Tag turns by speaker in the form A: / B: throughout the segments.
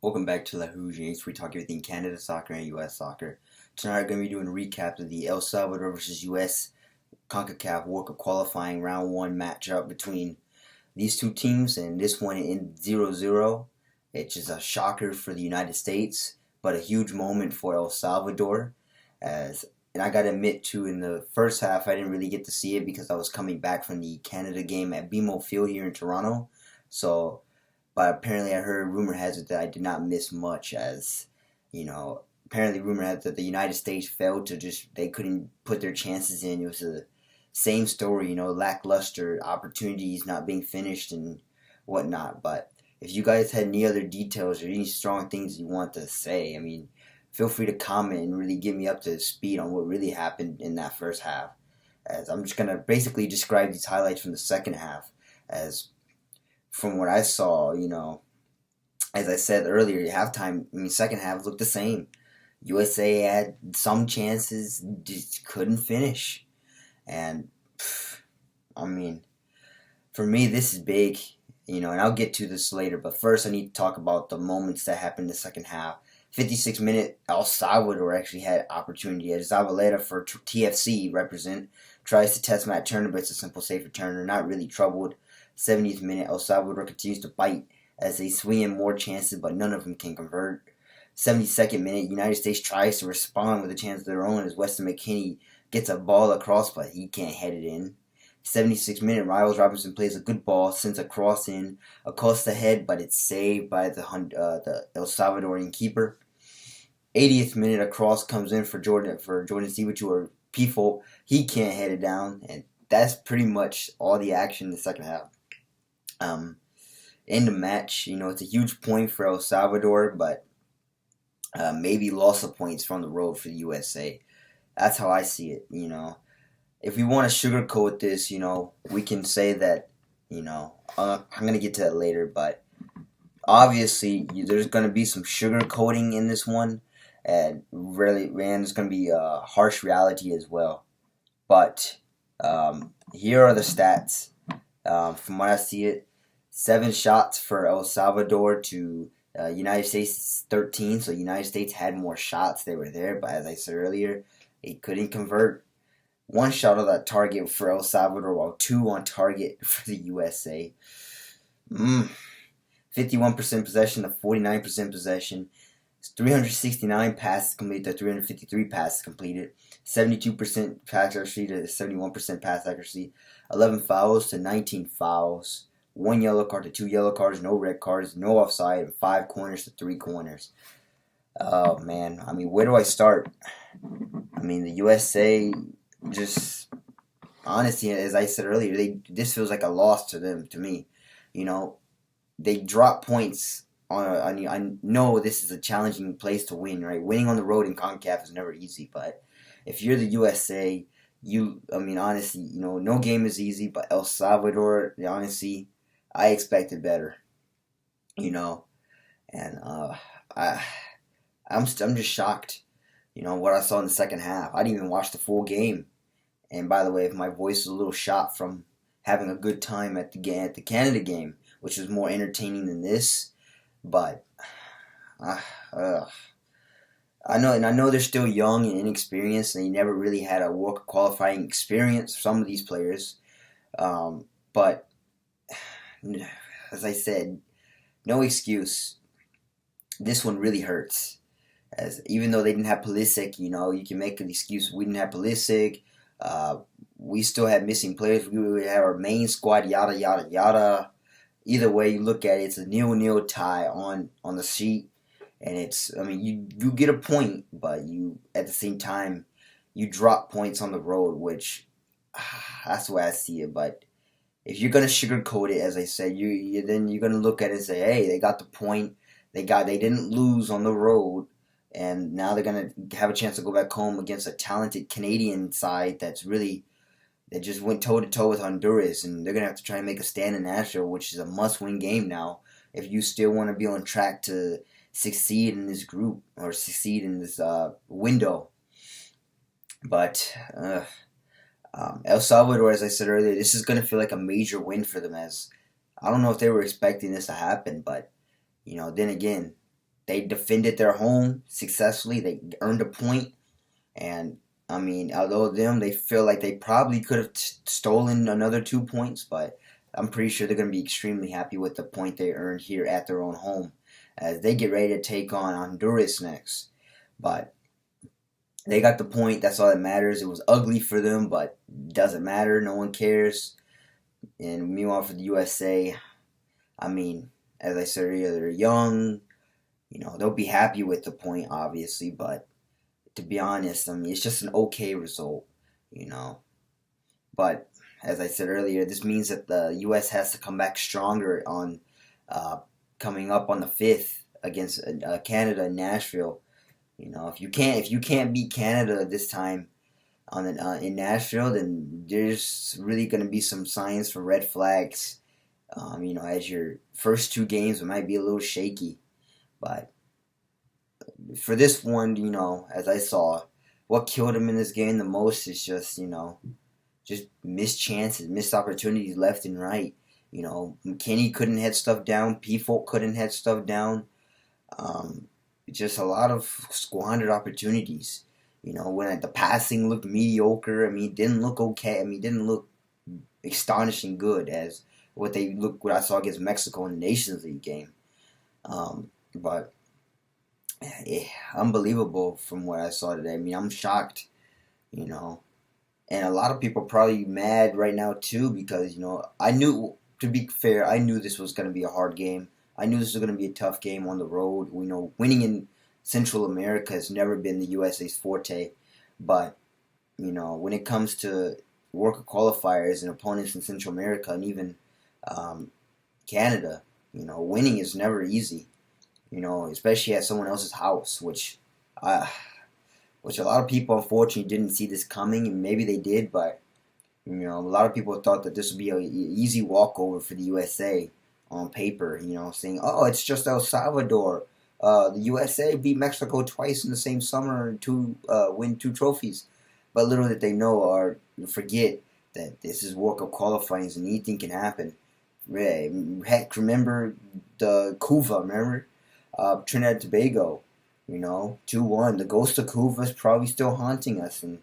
A: Welcome back to La Yanks. We talk everything Canada soccer and U.S. soccer. Tonight we're going to be doing a recap of the El Salvador versus U.S. CONCACAF World Cup qualifying round 1 matchup between these two teams, and this one in 0-0. It's just a shocker for the United States, but a huge moment for El Salvador. And I got to admit too, in the first half I didn't really get to see it because I was coming back from the Canada game at BMO Field here in Toronto. So but apparently, I heard rumor has it that I did not miss much, as apparently rumor has it that the United States failed to they couldn't put their chances in. It was the same story, lackluster opportunities not being finished and whatnot. But if you guys had any other details or any strong things you want to say, feel free to comment and really get me up to speed on what really happened in that first half. As I'm just gonna basically describe these highlights from the second half, as from what I saw, as I said earlier, halftime, second half looked the same. USA had some chances, just couldn't finish. And, for me, this is big, and I'll get to this later. But first, I need to talk about the moments that happened in the second half. 56-minute, El Salvador actually had opportunity. As Zavaleta for TFC tries to test Matt Turner, but it's a simple safe returner, not really troubled. 70th minute, El Salvador continues to bite as they swing in more chances, but none of them can convert. 72nd minute, United States tries to respond with a chance of their own as Weston McKennie gets a ball across, but he can't head it in. 76th minute, Riles Robinson plays a good ball, sends a cross in, Acosta head, but it's saved by the El Salvadorian keeper. 80th minute, a cross comes in for Jordan Siwich or Pifo. He can't head it down, and that's pretty much all the action in the second half. In the match, it's a huge point for El Salvador, but maybe loss of points from the road for the USA. That's how I see it. If we want to sugarcoat this, we can say that, I'm going to get to that later, but obviously there's going to be some sugarcoating in this one, and there's going to be a harsh reality as well. But here are the stats. From what I see it, 7 shots for El Salvador to United States 13. So United States had more shots. They were there, but as I said earlier, they couldn't convert. 1 shot on that target for El Salvador, while 2 on target for the USA. 51% possession to 49% possession. 369 passes completed to 353 passes completed. 72% pass accuracy to 71% pass accuracy. 11 fouls to 19 fouls. 1 yellow card to 2 yellow cards. No red cards. No offside. And 5 corners to 3 corners. Oh, man. Where do I start? The USA just, honestly, as I said earlier, this feels like a loss to them, to me. They drop points I know this is a challenging place to win, right? Winning on the road in CONCACAF is never easy, but if you're the USA, honestly, no game is easy, but El Salvador, honestly, I expected better, and I'm just shocked, what I saw in the second half. I didn't even watch the full game, and by the way, if my voice is a little shot from having a good time at the Canada game, which was more entertaining than this. But I know they're still young and inexperienced, and they never really had a World Cup qualifying experience. Some of these players, but as I said, no excuse. This one really hurts, as even though they didn't have Pulisic, you can make an excuse. We didn't have Pulisic. We still had missing players. We have our main squad. Yada yada yada. Either way you look at it, it's a 0-0 tie on the sheet, and it's you get a point, but you at the same time you drop points on the road, which that's the way I see it. But if you're gonna sugarcoat it, as I said, then you're gonna look at it and say, hey, they got the point, they didn't lose on the road, and now they're gonna have a chance to go back home against a talented Canadian side that just went toe-to-toe with Honduras, and they're going to have to try and make a stand in Nashville, which is a must-win game now if you still want to be on track to succeed in this group or succeed in this window. But El Salvador, as I said earlier, this is going to feel like a major win for them, as I don't know if they were expecting this to happen, but, then again, they defended their home successfully. They earned a point, and I mean, although they feel like they probably could have stolen another 2 points, but I'm pretty sure they're going to be extremely happy with the point they earned here at their own home as they get ready to take on Honduras next. But they got the point. That's all that matters. It was ugly for them, but doesn't matter. No one cares. And meanwhile, for the USA, I mean, as I said earlier, they're young. They'll be happy with the point, obviously, but to be honest, I mean, it's just an okay result, you know. But as I said earlier, this means that the U.S. has to come back stronger on coming up on the 5th against Canada in Nashville. If you can't beat Canada this time in Nashville, then there's really going to be some signs for red flags. As your first 2 games, it might be a little shaky, but for this one, as I saw, what killed him in this game the most is just missed chances, missed opportunities left and right. McKinney couldn't head stuff down. P-Folk couldn't head stuff down. Just a lot of squandered opportunities. When the passing looked mediocre, it didn't look okay. It didn't look astonishing good as what I saw against Mexico in the Nations League game. But unbelievable from what I saw today. I'm shocked, and a lot of people are probably mad right now too because I knew, to be fair, I knew this was going to be a hard game. I knew this was going to be a tough game on the road. Winning in Central America has never been the USA's forte, but when it comes to World Cup qualifiers and opponents in Central America and even Canada, winning is never easy. Especially at someone else's house, which a lot of people unfortunately didn't see this coming, and maybe they did, but a lot of people thought that this would be an easy walkover for the USA on paper. Saying, "Oh, it's just El Salvador. The USA beat Mexico twice in the same summer and win 2 trophies." But little did they know or forget that this is World Cup qualifying and anything can happen. Heck, remember the Cuba? Remember? Trinidad and Tobago, 2-1. The ghost of Cuba is probably still haunting us, and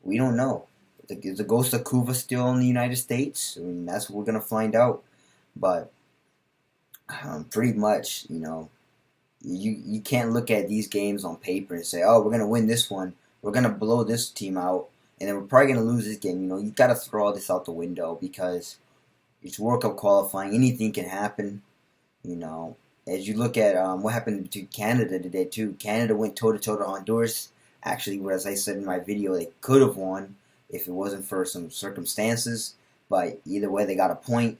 A: we don't know. Is the ghost of Cuba still in the United States? That's what we're going to find out. But pretty much, you can't look at these games on paper and say, oh, we're going to win this one. We're going to blow this team out, and then we're probably going to lose this game. You got to throw all this out the window because it's World Cup qualifying. Anything can happen, As you look at what happened to Canada today, too. Canada went toe-to-toe to Honduras. Actually, as I said in my video, they could have won if it wasn't for some circumstances. But either way, they got a point.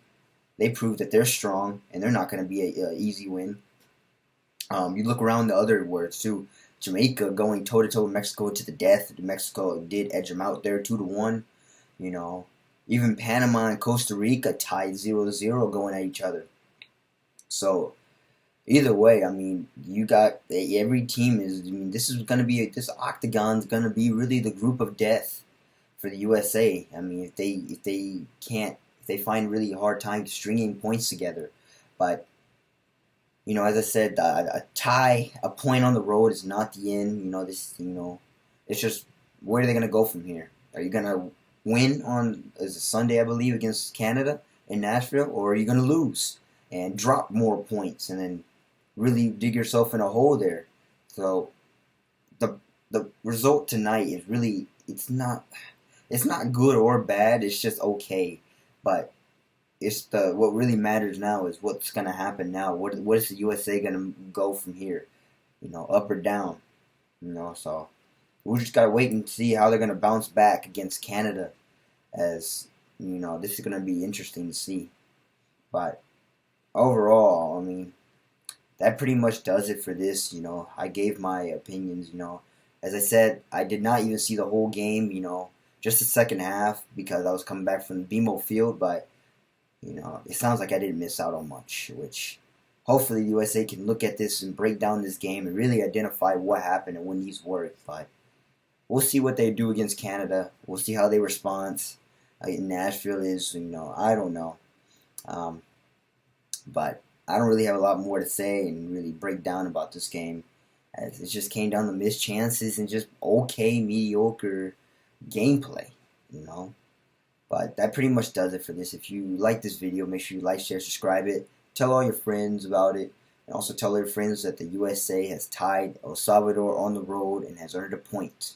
A: They proved that they're strong, and they're not going to be an easy win. You look around the other words, too. Jamaica going toe-to-toe with Mexico to the death. Mexico did edge them out there 2-1. Even Panama and Costa Rica tied 0-0 going at each other. So either way, you got every team is. This is going to be this octagon's going to be really the group of death for the USA. If they find really hard time stringing points together, but as I said, a tie, a point on the road is not the end. It's just where are they going to go from here? Are you going to win on is it Sunday, I believe, against Canada in Nashville, or are you going to lose and drop more points and then really dig yourself in a hole there? So the result tonight is really it's not good or bad. It's just okay, but it's what really matters now is what's going to happen now. What is the USA going to go from here? Up or down? So we just got to wait and see how they're going to bounce back against Canada. As this is going to be interesting to see. But overall, that pretty much does it for this. I gave my opinions. As I said, I did not even see the whole game. Just the second half because I was coming back from the BMO Field. But it sounds like I didn't miss out on much. Which hopefully the USA can look at this and break down this game and really identify what happened and when these worked. But we'll see what they do against Canada. We'll see how they respond. Nashville is, I don't know. But I don't really have a lot more to say and really break down about this game, as it just came down to missed chances and just okay, mediocre gameplay, you know. But that pretty much does it for this. If you like this video, make sure you like, share, subscribe it. Tell all your friends about it. And also tell your friends that the USA has tied El Salvador on the road and has earned a point.